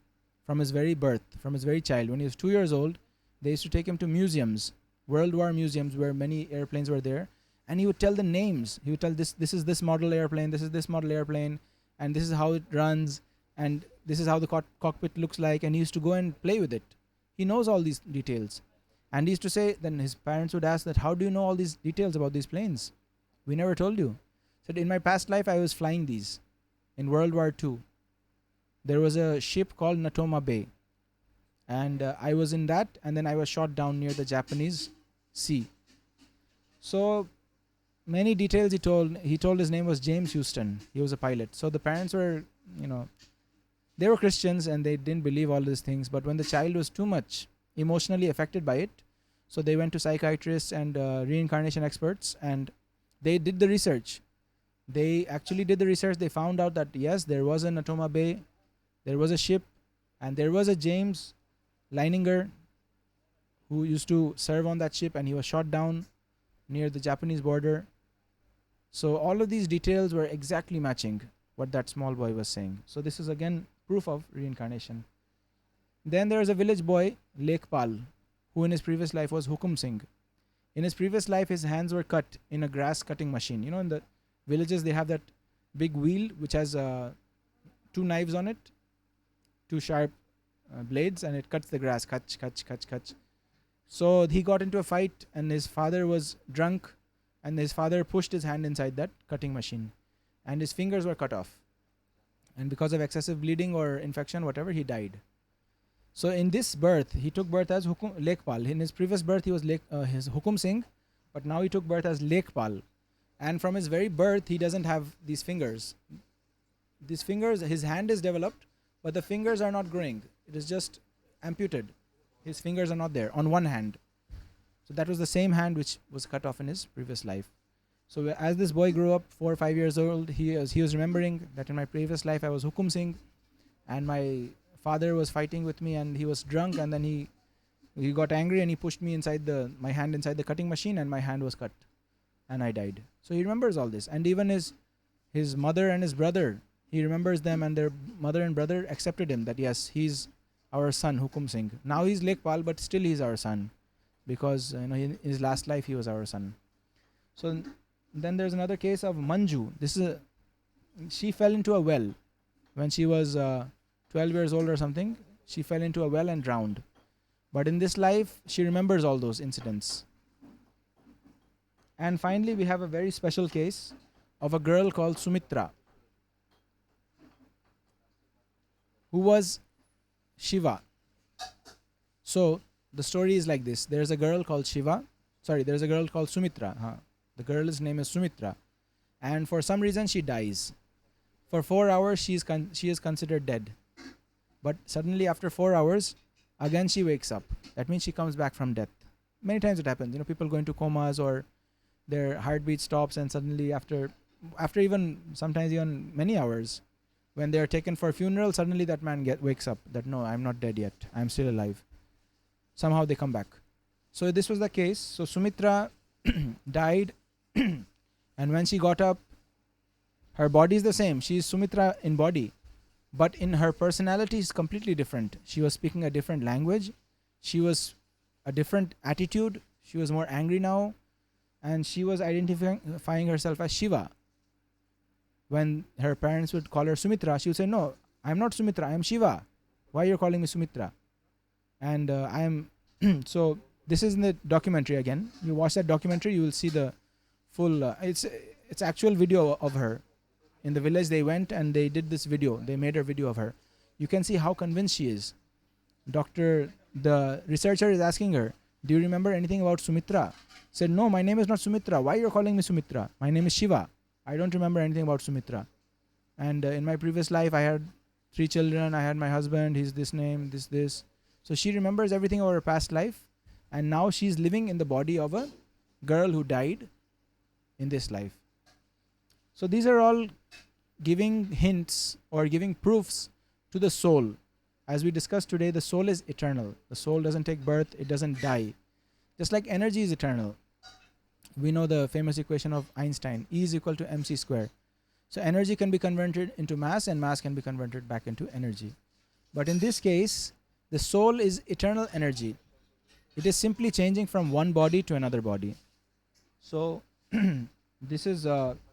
from his very birth, from his very child. When he was 2 years old, they used to take him to museums, World War museums, where many airplanes were there, and he would tell the names. He would tell this is this model airplane, this is this model airplane, and this is how it runs, and this is how the cockpit looks like, and he used to go and play with it. He knows all these details. And he used to say, then his parents would ask that, how do you know all these details about these planes? We never told you. He said, in my past life, I was flying these. In World War II, there was a ship called Natoma Bay. And I was in that, and then I was shot down near the Japanese sea. So many details he told. He told his name was James Houston. He was a pilot. So the parents were, they were Christians and they didn't believe all these things. But when the child was too much emotionally affected by it, so they went to psychiatrists and reincarnation experts, and they did the research. They actually did the research. They found out that yes, there was a Natoma Bay, there was a ship, and there was a James Leininger who used to serve on that ship, and he was shot down near the Japanese border. So all of these details were exactly matching what that small boy was saying. So this is again proof of reincarnation. Then there is a village boy, Lekpal, who in his previous life was Hukum Singh. In his previous life, his hands were cut in a grass cutting machine. You know, in the villages, they have that big wheel which has two knives on it, two sharp blades, and it cuts the grass. Kach, kach, kach, kach. So he got into a fight, and his father was drunk, and his father pushed his hand inside that cutting machine, and his fingers were cut off. And because of excessive bleeding or infection, whatever, he died. So in this birth, he took birth as Lekpal. In his previous birth, he was his Hukum Singh, but now he took birth as Lekpal. And from his very birth, he doesn't have these fingers. These fingers, his hand is developed, but the fingers are not growing. It is just amputated. His fingers are not there on one hand. So that was the same hand which was cut off in his previous life. So as this boy grew up, 4 or 5 years old, he was remembering that in my previous life I was Hukum Singh, and my father was fighting with me, and he was drunk, and then he got angry, and he pushed me inside my hand inside the cutting machine, and my hand was cut, and I died. So he remembers all this, and even his mother and his brother, he remembers them, and their mother and brother accepted him, that yes, he's our son, Hukum Singh. Now he's Lekpal, but still he's our son, because in his last life he was our son. So then there's another case of Manju. She fell into a well when she was 12 years old or something. She fell into a well and drowned. But in this life, she remembers all those incidents. And finally, we have a very special case of a girl called Sumitra, who was Shiva. So the story is like this. There's a girl called Sumitra. The girl's name is Sumitra. And for some reason, she dies. For 4 hours, she is considered dead. But suddenly after 4 hours, again she wakes up. That means she comes back from death. Many times it happens. People go into comas, or their heartbeat stops, and suddenly after sometimes even many hours, when they are taken for a funeral, suddenly that man wakes up. That no, I'm not dead yet. I'm still alive. Somehow they come back. So this was the case. So Sumitra died, and when she got up, her body is the same. She is Sumitra in body, but in her personality is completely different. She was speaking a different language. She was a different attitude. She was more angry now, and she was identifying herself as Shiva. When her parents would call her Sumitra, she would say, "No, I'm not Sumitra. I am Shiva. Why you're calling me Sumitra?" And I am so. This is in the documentary again. You watch that documentary, you will see the full. It's actual video of her. In the village, they went and they did this video. They made a video of her. You can see how convinced she is. The researcher is asking her, "Do you remember anything about Sumitra?" Said, "No, my name is not Sumitra. Why you're calling me Sumitra? My name is Shiva. I don't remember anything about Sumitra. And in my previous life, I had 3 children. I had my husband. He's this name, this. So she remembers everything of her past life. And now she's living in the body of a girl who died in this life." So these are all giving hints or giving proofs to the soul. As we discussed today, the soul is eternal. The soul doesn't take birth. It doesn't die. Just like energy is eternal. We know the famous equation of Einstein, E is equal to mc square. So energy can be converted into mass, and mass can be converted back into energy. But in this case, the soul is eternal energy. It is simply changing from one body to another body. So this is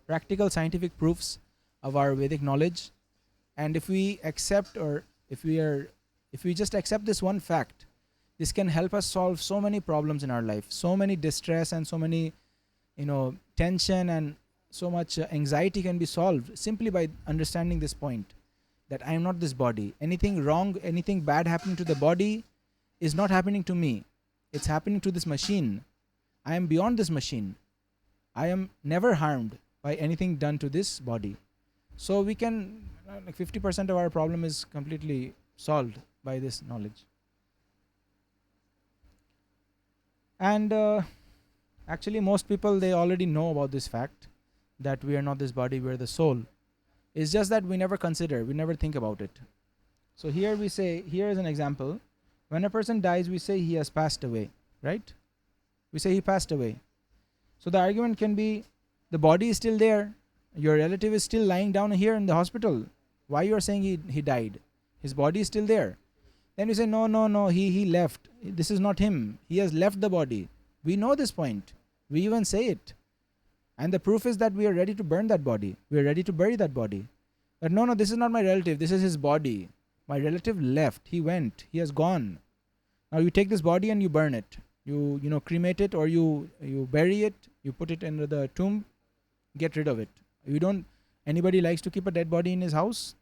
practical scientific proofs of our Vedic knowledge. And if we accept, or if we just accept this one fact, this can help us solve so many problems in our life, so many distress and so many tension and so much anxiety can be solved simply by understanding this point, that I am not this body. Anything wrong, anything bad happening to the body is not happening to me. It's happening to this machine. I am beyond this machine. I am never harmed by anything done to this body. So we can, 50% of our problem is completely solved by this knowledge. And actually most people, they already know about this fact, that we are not this body, we are the soul. It's just that we never consider, we never think about it. So here we say, here is an example. When a person dies, we say he has passed away. right? We say he passed away. So the argument can be, the body is still there. Your relative is still lying down here in the hospital. Why you are saying he died? His body is still there. Then you say, no, he left. This is not him. He has left the body. We know this point. We even say it. And the proof is that we are ready to burn that body. We are ready to bury that body. But no, this is not my relative. This is his body. My relative left. He went. He has gone. Now you take this body and you burn it. You cremate it, or you bury it. You put it into the tomb. Get rid of it. Anybody likes to keep a dead body in his house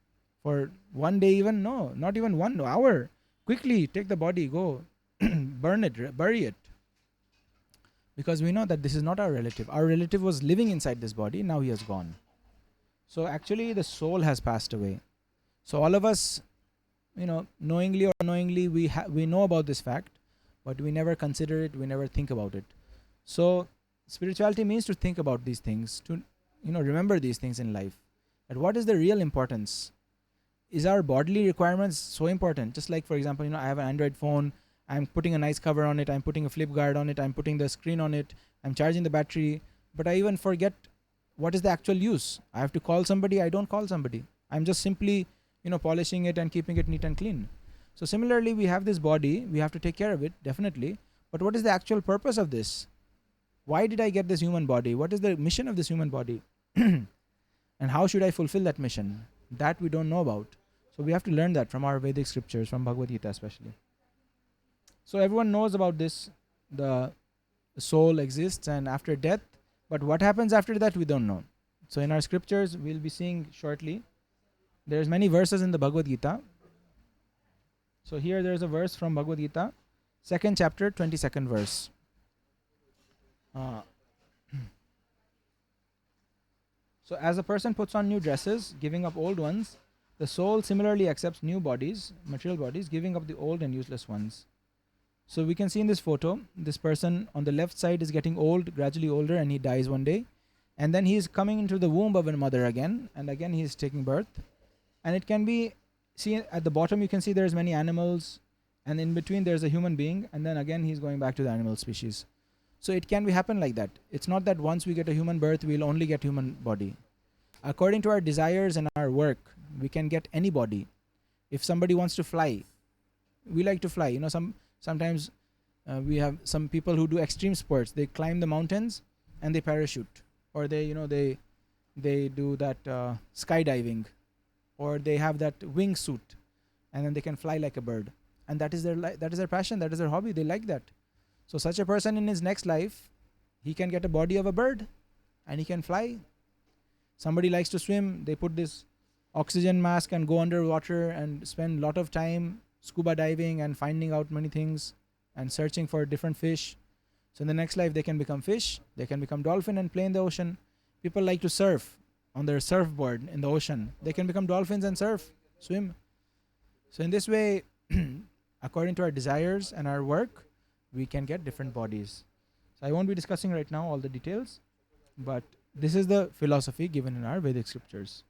for one day even? No, not even 1 hour. Quickly take the body, go burn it, bury it. Because we know that this is not our relative. Our relative was living inside this body. Now he has gone. So actually the soul has passed away. So all of us, knowingly or unknowingly, we know about this fact, but we never consider it. We never think about it. So spirituality means to think about these things, to remember these things in life. That what is the real importance? Is our bodily requirements so important? Just like, for example, I have an Android phone. I'm putting a nice cover on it. I'm putting a flip guard on it. I'm putting the screen on it. I'm charging the battery. But I even forget what is the actual use. I have to call somebody. I don't call somebody. I'm just simply, polishing it and keeping it neat and clean. So similarly, we have this body. We have to take care of it, definitely. But what is the actual purpose of this? Why did I get this human body? What is the mission of this human body? And how should I fulfill that mission? That we don't know about. So we have to learn that from our Vedic scriptures, from Bhagavad Gita especially. So everyone knows about this. The soul exists and after death. But what happens after that, we don't know. So in our scriptures, we'll be seeing shortly. There's many verses in the Bhagavad Gita. So here there's a verse from Bhagavad Gita, 2nd chapter, 22nd verse. So as a person puts on new dresses, giving up old ones, the soul similarly accepts new bodies, material bodies, giving up the old and useless ones. So we can see in this photo, this person on the left side is getting old, gradually older, and he dies one day. And then he is coming into the womb of a mother again, and again he is taking birth. And it can be, see at the bottom you can see there's many animals, and in between there's a human being, and then again he's going back to the animal species. So it can happen like that. It's not that once we get a human birth, we'll only get human body. According to our desires and our work, we can get any body. If somebody wants to fly, we like to fly. Sometimes we have some people who do extreme sports. They climb the mountains and they parachute, or they do that skydiving, or they have that wingsuit, and then they can fly like a bird. And that is their passion. That is their hobby. They like that. So such a person in his next life, he can get a body of a bird, and he can fly. Somebody likes to swim. They put this oxygen mask and go underwater and spend a lot of time scuba diving and finding out many things and searching for different fish. So in the next life, they can become fish. They can become dolphin and play in the ocean. People like to surf on their surfboard in the ocean. They can become dolphins and swim. So in this way, according to our desires and our work, we can get different bodies. So I won't be discussing right now all the details, but this is the philosophy given in our Vedic scriptures.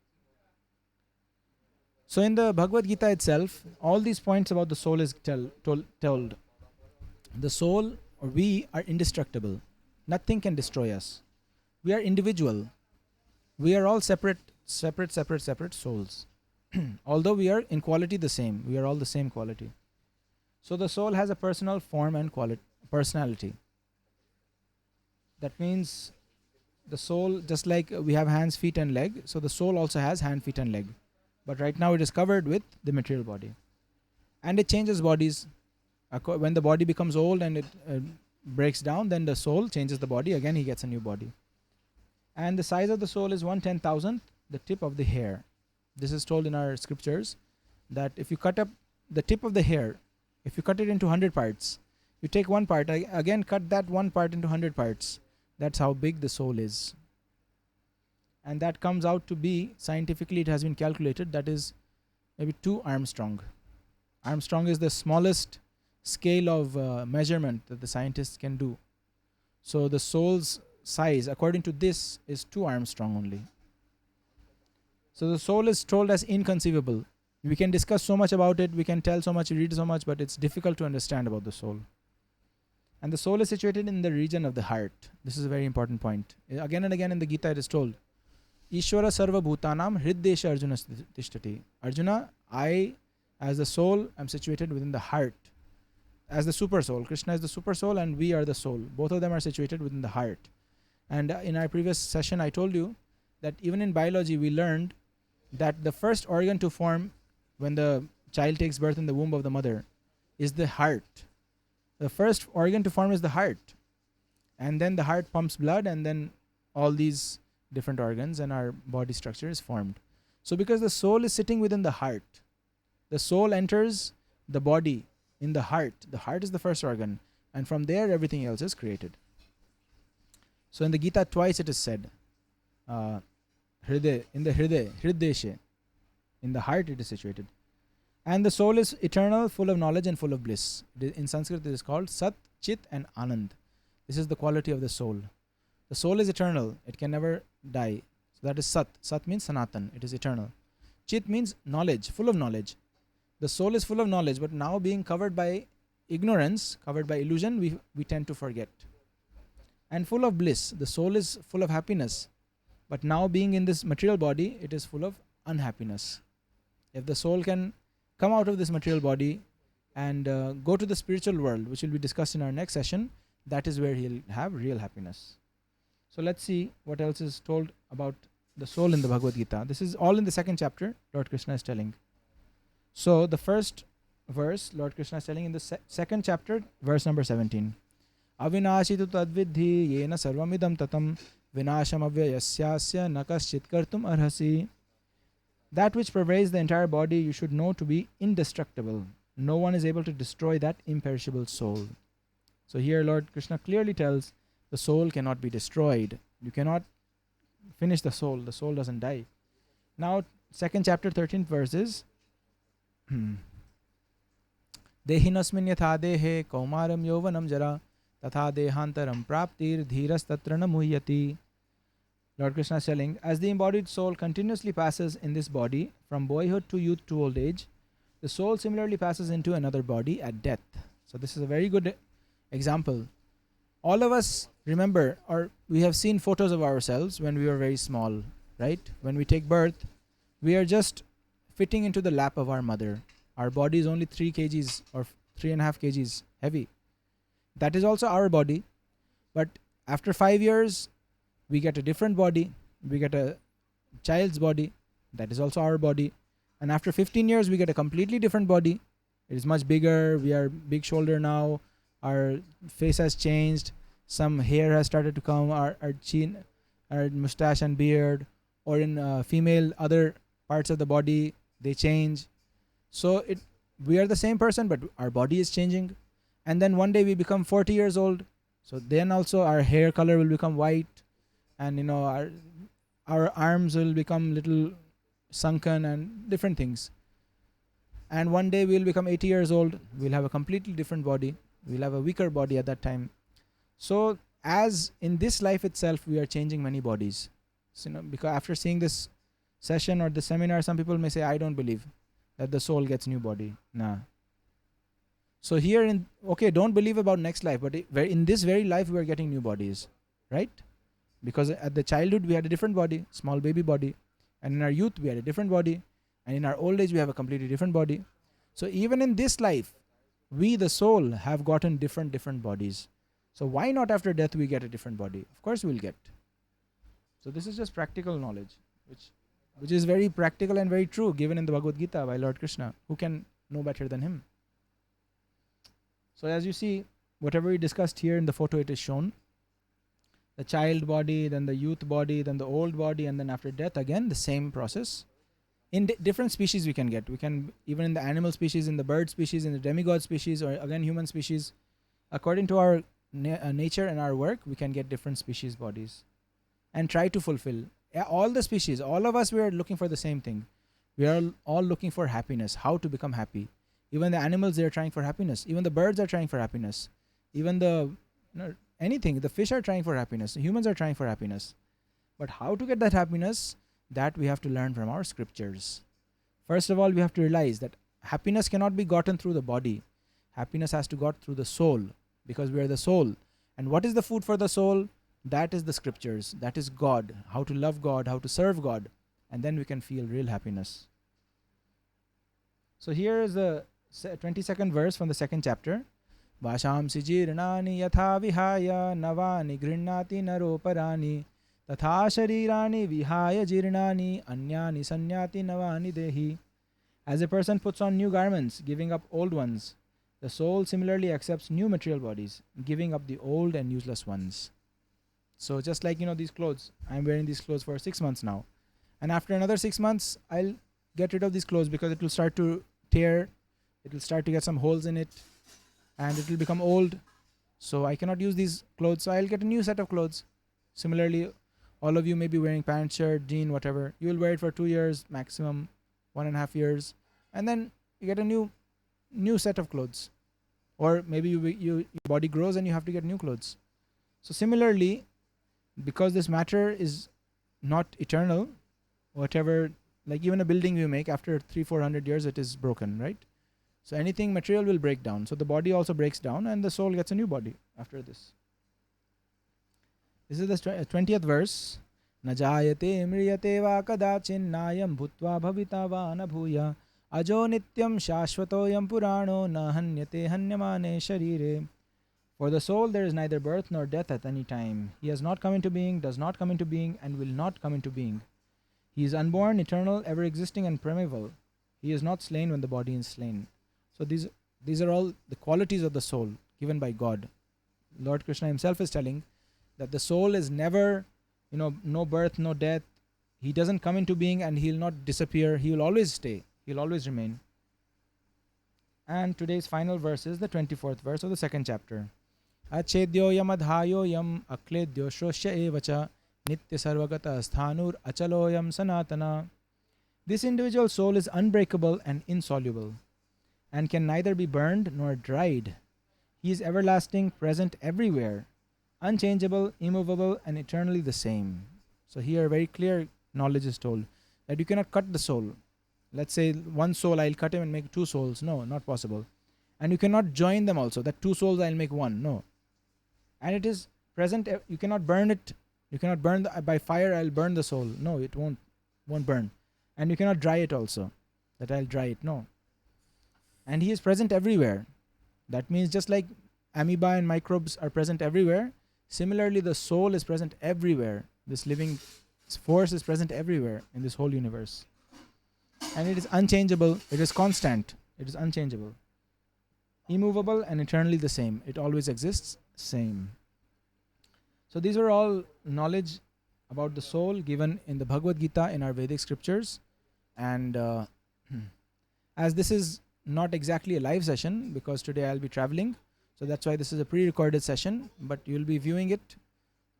So in the Bhagavad Gita itself, all these points about the soul is told. The soul, or we, are indestructible. Nothing can destroy us. We are individual. We are all separate souls. Although we are in quality the same, we are all the same quality. So the soul has a personal form and personality. That means the soul, just like we have hands, feet and leg, so the soul also has hand, feet and leg. But right now it is covered with the material body. And it changes bodies. When the body becomes old and it breaks down, then the soul changes the body. Again, he gets a new body. And the size of the soul is 1/10,000th the tip of the hair. This is told in our scriptures, that if you cut up the tip of the hair, if you cut it into 100 parts, you take one part, again cut that one part into 100 parts. That's how big the soul is. And that comes out to be, scientifically it has been calculated, that is maybe 2 Armstrong. Armstrong is the smallest scale of measurement that the scientists can do. So the soul's size, according to this, is 2 Armstrong only. So the soul is told as inconceivable. We can discuss so much about it, we can tell so much, read so much, but it's difficult to understand about the soul. And the soul is situated in the region of the heart. This is a very important point. Again and again in the Gita it is told, Ishvara sarva bhutanam hriddesha Arjuna tishtati. Arjuna, I as the soul am situated within the heart. As the super soul. Krishna is the super soul and we are the soul. Both of them are situated within the heart. And in our previous session I told you that even in biology we learned that the first organ to form when the child takes birth in the womb of the mother is the heart. The first organ to form is the heart. And then the heart pumps blood and then all these different organs and our body structure is formed. So because the soul is sitting within the heart, the soul enters the body in the heart. The heart is the first organ. And from there everything else is created. So in the Gita twice it is said, Hriday, in the Hriday, Hriddeshe, in the heart it is situated. And the soul is eternal, full of knowledge and full of bliss. In Sanskrit it is called Sat, Chit and Anand. This is the quality of the soul. The soul is eternal, it can never die. So that is Sat. Sat means Sanatan, it is eternal. Chit means knowledge, full of knowledge. The soul is full of knowledge, but now being covered by ignorance, covered by illusion, we tend to forget. And full of bliss, the soul is full of happiness, but now being in this material body, it is full of unhappiness. If the soul can come out of this material body and go to the spiritual world, which will be discussed in our next session, that is where he'll have real happiness. So let's see what else is told about the soul in the Bhagavad Gita. This is all in the second chapter, Lord Krishna is telling. So the first verse, Lord Krishna is telling in the second chapter, verse number 17. Avinashitu tadvidhi yena sarvamidam tatam vinasham avyayasyasya nakaschit kartum arhasi. That which pervades the entire body you should know to be indestructible. No one is able to destroy that imperishable soul. So here Lord Krishna clearly tells the soul cannot be destroyed. You cannot finish the soul. The soul doesn't die. Now second chapter 13th verse is Dehinasmin yatha dehe kaumaram yovanam jara tatha dehantaram praptir dhiras tatra na muhyati. Lord Krishna is telling, as the embodied soul continuously passes in this body from boyhood to youth to old age, the soul similarly passes into another body at death. So this is a very good example. All of us remember, or we have seen photos of ourselves when we were very small, right? When we take birth, we are just fitting into the lap of our mother. Our body is only 3 kgs or 3.5 kgs heavy. That is also our body. But after 5 years, we get a different body. We get a child's body. That is also our body. And after 15 years, we get a completely different body. It is much bigger. We are big shoulder now. Our face has changed. Some hair has started to come. Our chin, our mustache and beard. Or in female, other parts of the body, they change. So we are the same person, but our body is changing. And then one day we become 40 years old. So then also our hair color will become white. And our arms will become little sunken and different things. And one day we'll become 80 years old. We'll have a completely different body. We'll have a weaker body at that time. So as in this life itself, we are changing many bodies. So, because after seeing this session or the seminar, some people may say, I don't believe that the soul gets new body. Nah. So here don't believe about next life, but in this very life, we are getting new bodies, right? Because at the childhood, we had a different body, small baby body. And in our youth, we had a different body. And in our old age, we have a completely different body. So even in this life, we, the soul, have gotten different bodies. So why not after death we get a different body? Of course we'll get. So this is just practical knowledge, which is very practical and very true, given in the Bhagavad Gita by Lord Krishna. Who can know better than him? So as you see, whatever we discussed here in the photo, it is shown. The child body, then the youth body, then the old body, and then after death, again, the same process. In different species we can get. We can, even in the animal species, in the bird species, in the demigod species, or again human species, according to our nature and our work, we can get different species bodies. And try to fulfill. All the species, all of us, we are looking for the same thing. We are all looking for happiness, how to become happy. Even the animals, they are trying for happiness. Even the birds are trying for happiness. Even anything, the fish are trying for happiness. The humans are trying for happiness. But how to get that happiness, that we have to learn from our scriptures. First of all, we have to realize that happiness cannot be gotten through the body. Happiness has to got through the soul. because we are the soul. And what is the food for the soul? That is the scriptures. That is God. How to love God, how to serve God. And then we can feel real happiness. So here is the 22nd verse from the second chapter. Vashamsi jirnani yatha vihaya navani grinati naroparani tatha sharirani vihaya jirnani anyani sanyati navani dehi. As a person puts on new garments, giving up old ones, the soul similarly accepts new material bodies, giving up the old and useless ones. So just like, these clothes, I'm wearing these clothes for 6 months now. And after another 6 months, I'll get rid of these clothes because it will start to tear, it will start to get some holes in it, and it will become old. So I cannot use these clothes, so I'll get a new set of clothes. Similarly, all of you may be wearing pants, shirt, jean, whatever. You will wear it for 2 years, maximum 1.5 years, and then you get a new set of clothes. Or maybe your body grows and you have to get new clothes. So similarly, because this matter is not eternal, whatever, like even a building you make, after 300-400 years it is broken, right? So anything material will break down. So the body also breaks down and the soul gets a new body after this. This is the 20th verse. Najayate mriyate va kadachin nayam bhutva bhavita va anabhuya ajo nityam shashvatoyam purano na hanyate hanyamane sharire. For the soul there is neither birth nor death at any time. He has not come into being, does not come into being, and will not come into being. He is unborn, eternal, ever existing, and primeval. He is not slain when the body is slain. So these are all the qualities of the soul given by God. Lord Krishna himself is telling that the soul is never, no birth, no death. He doesn't come into being and he'll not disappear. He will always stay. He'll always remain. And today's final verse is the 24th verse of the second chapter. Achedyo yamadhayo yam akledyo shroshya evacha nitya sarvagata sthanur achaloyam sanatana. This individual soul is unbreakable and insoluble, and can neither be burned nor dried. He is everlasting, present everywhere, unchangeable, immovable, and eternally the same. So here very clear knowledge is told that you cannot cut the soul. Let's say one soul, I'll cut him and make 2 souls. No, not possible. And you cannot join them also, that 2 souls I'll make 1. No. And it is present, you cannot burn it. You cannot burn, by fire I'll burn the soul. No, it won't burn. And you cannot dry it also, that I'll dry it. No. And he is present everywhere. That means just like amoeba and microbes are present everywhere, similarly the soul is present everywhere. This living force is present everywhere in this whole universe. And it is unchangeable, it is constant, it is unchangeable, immovable, and eternally the same. It always exists, same. So these are all knowledge about the soul given in the Bhagavad Gita in our Vedic scriptures. And as this is not exactly a live session, because today I'll be traveling, so that's why this is a pre-recorded session, but you'll be viewing it.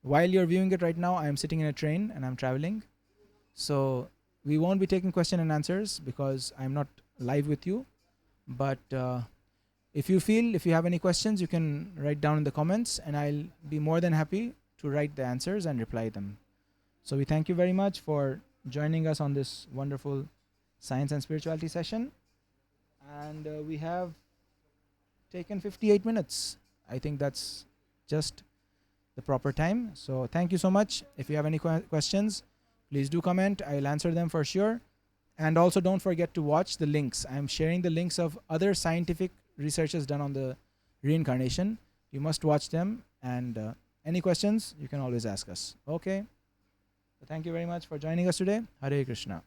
While you're viewing it right now, I'm sitting in a train and I'm traveling. So we won't be taking question and answers because I'm not live with you. But if you have any questions, you can write down in the comments and I'll be more than happy to write the answers and reply them. So we thank you very much for joining us on this wonderful science and spirituality session. And we have taken 58 minutes. I think that's just the proper time. So thank you so much. If you have any questions, please do comment. I'll answer them for sure. And also don't forget to watch the links. I'm sharing the links of other scientific researches done on the reincarnation. You must watch them. And any questions, you can always ask us. Okay. So thank you very much for joining us today. Hare Krishna.